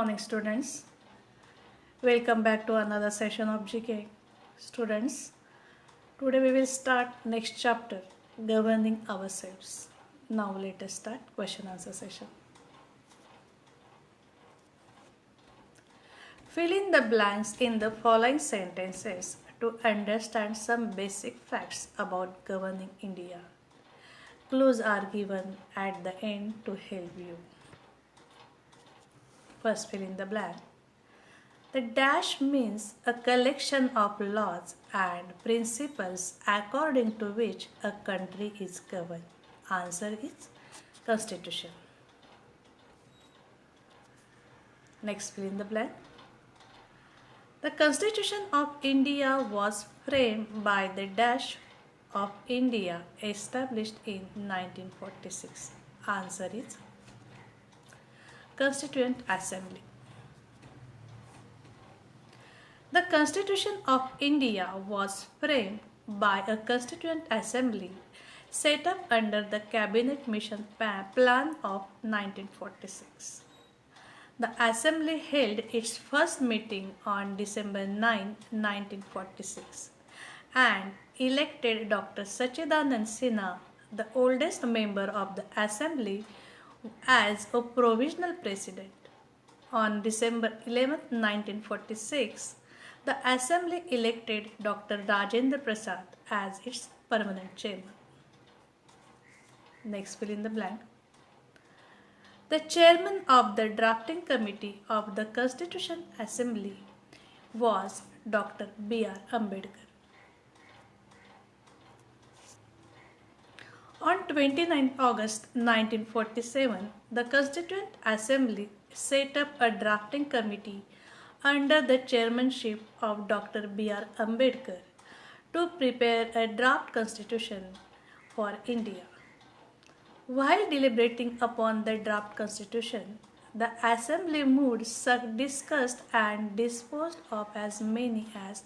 Morning students, welcome back to another session of GK. Students, today we will start next chapter, governing ourselves. Now let us start question answer session. Fill in the blanks in the following sentences to understand some basic facts about governing India. Clues are given at the end to help you. First, fill in the blank. The dash means a collection of laws and principles according to which a country is governed. Answer is Constitution. Next, fill in the blank. The Constitution of India was framed by the dash of India established in 1946. Answer is Constituent Assembly. The Constitution of India was framed by a Constituent Assembly set up under the Cabinet Mission Plan of 1946. The Assembly held its first meeting on December 9, 1946 and elected Dr. Sachidanand Sinha, the oldest member of the Assembly, as a provisional president. On December 11, 1946, the Assembly elected Dr. Rajendra Prasad as its permanent chairman. Next, fill in the blank. The chairman of the drafting committee of the Constitution Assembly was Dr. B.R. Ambedkar. On 29 August 1947, the Constituent Assembly set up a drafting committee under the chairmanship of Dr. B.R. Ambedkar to prepare a draft constitution for India. While deliberating upon the draft constitution, the Assembly moved, discussed and disposed of as many as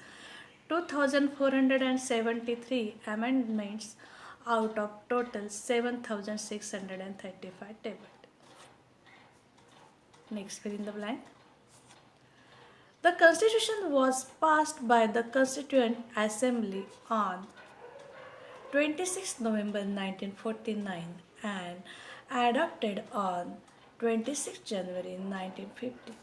2,473 amendments out of total 7,635 tabled. Next, fill in the blank. The Constitution was passed by the Constituent Assembly on 26 November 1949 and adopted on 26 January 1950.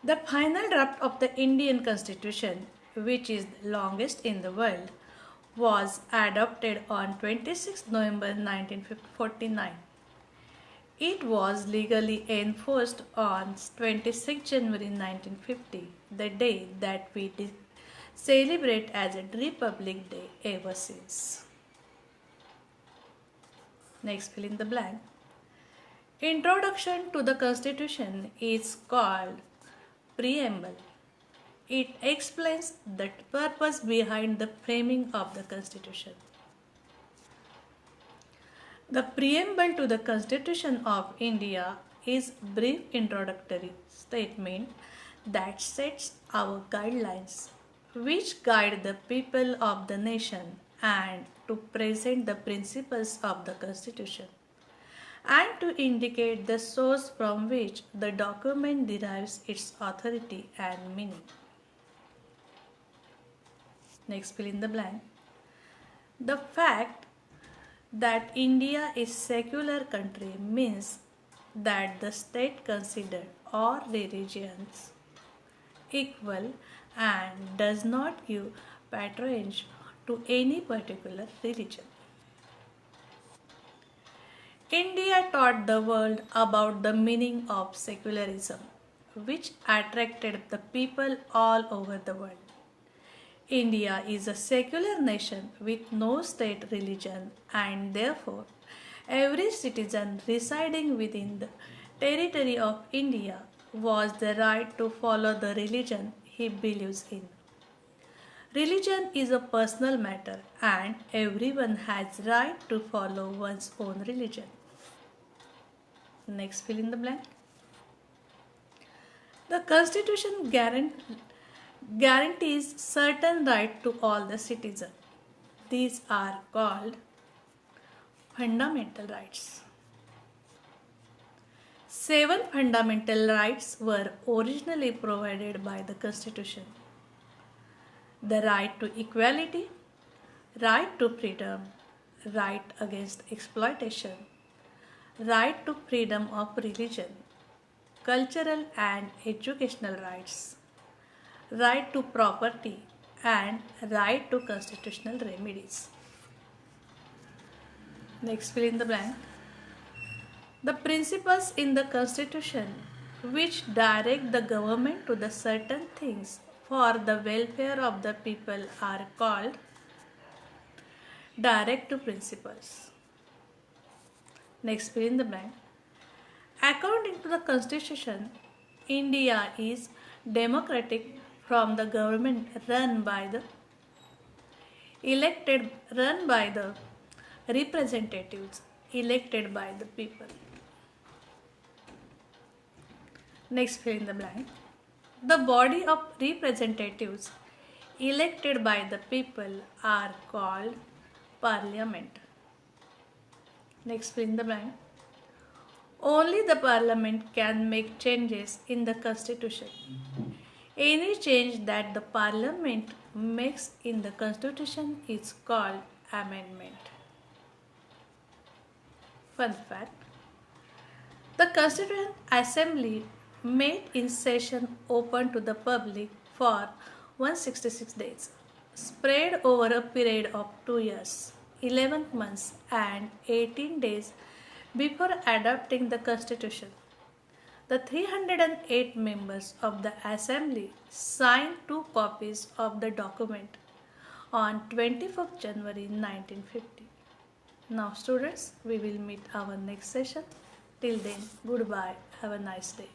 The final draft of the Indian Constitution, which is the longest in the world, was adopted on 26 November 1949. It was legally enforced on 26 January 1950, the day that we celebrate as a Republic Day ever since. Next, fill in the blank. Introduction to the Constitution is called Preamble. It explains the purpose behind the framing of the Constitution. The preamble to the Constitution of India is a brief introductory statement that sets our guidelines, which guide the people of the nation and to present the principles of the Constitution and to indicate the source from which the document derives its authority and meaning. Next, fill in the blank. The fact that India is a secular country means that the state considers all religions equal and does not give patronage to any particular religion. India taught the world about the meaning of secularism, which attracted the people all over the world. India is a secular nation with no state religion, and therefore every citizen residing within the territory of India was the right to follow the religion he believes in. Religion is a personal matter and everyone has right to follow one's own religion. Next, fill in the blank. The Constitution guarantees certain rights to all the citizens. These are called fundamental rights. Seven fundamental rights were originally provided by the Constitution: the right to equality, right to freedom, right against exploitation, right to freedom of religion, cultural and educational rights, right to property, and right to constitutional remedies. Next, fill in the blank. The principles in the Constitution which direct the government to the certain things for the welfare of the people are called directive principles. Next, fill in the blank. According to the Constitution, India is democratic from the government run by the representatives elected by the people. Next, fill in the blank. The body of representatives elected by the people are called Parliament. Next, fill in the blank. Only the Parliament can make changes in the Constitution. Any change that the Parliament makes in the Constitution is called amendment. Fun fact: the Constituent Assembly met in session open to the public for 166 days, spread over a period of 2 years, 11 months and 18 days before adopting the Constitution. The 308 members of the Assembly signed 2 copies of the document on 24th January 1950. Now students, we will meet our next session. Till then, goodbye. Have a nice day.